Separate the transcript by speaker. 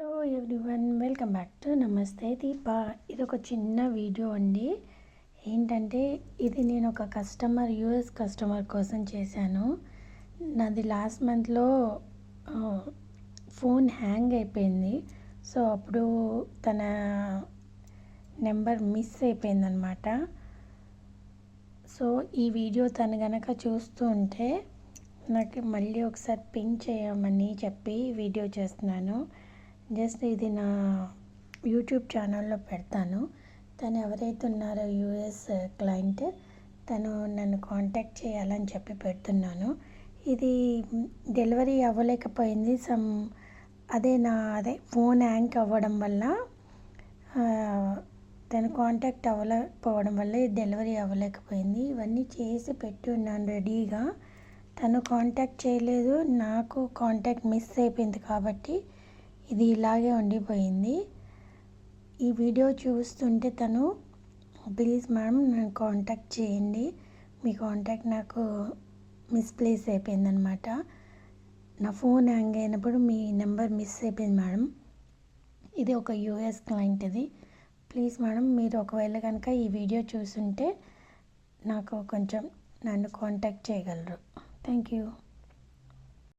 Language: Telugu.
Speaker 1: Hello everyone, welcome back to నమస్తే దీప. ఇది ఒక చిన్న వీడియో అండి. ఏంటంటే ఇది నేను ఒక యూఎస్ కస్టమర్ కోసం చేశాను. నాది లాస్ట్ మంత్లో ఫోన్ హ్యాంగ్ అయిపోయింది. సో అప్పుడు తన నెంబర్ మిస్ అయిపోయిందనమాట. సో ఈ వీడియో తను గనక చూస్తూ ఉంటే నాకు మళ్ళీ ఒకసారి పింక్ చేయమని చెప్పి వీడియో చేస్తున్నాను. జస్ట్ ఇది నా యూట్యూబ్ ఛానల్లో పెడతాను. తను ఎవరైతే ఉన్నారో యూఎస్ క్లయింట్, తను నన్ను కాంటాక్ట్ చేయాలని చెప్పి పెడుతున్నాను. ఇది డెలివరీ అవ్వలేకపోయింది. అదే ఫోన్ హ్యాంగ్ అవ్వడం వల్ల తను కాంటాక్ట్ అవ్వలేకపోవడం వల్ల డెలివరీ అవ్వలేకపోయింది. ఇవన్నీ చేసి పెట్టి ఉన్నాను రెడీగా. తను కాంటాక్ట్ చేయలేదు, నాకు కాంటాక్ట్ మిస్ అయిపోయింది కాబట్టి ఇది ఇలాగే ఉండిపోయింది. ఈ వీడియో చూస్తుంటే తను ప్లీజ్ మేడం నన్ను కాంటాక్ట్ చేయండి, మీ కాంటాక్ట్ నాకు మిస్ప్లేస్ అయిపోయిందనమాట. నా ఫోన్ హ్యాంగ్ అయినప్పుడు మీ నెంబర్ మిస్ అయిపోయింది మేడం. ఇది ఒక యూఎస్ క్లయింట్. ఇది ప్లీజ్ మేడం మీరు ఒకవేళ కనుక ఈ వీడియో చూస్తుంటే నాకు కొంచెం నన్ను కాంటాక్ట్ చేయగలరు. Thank you.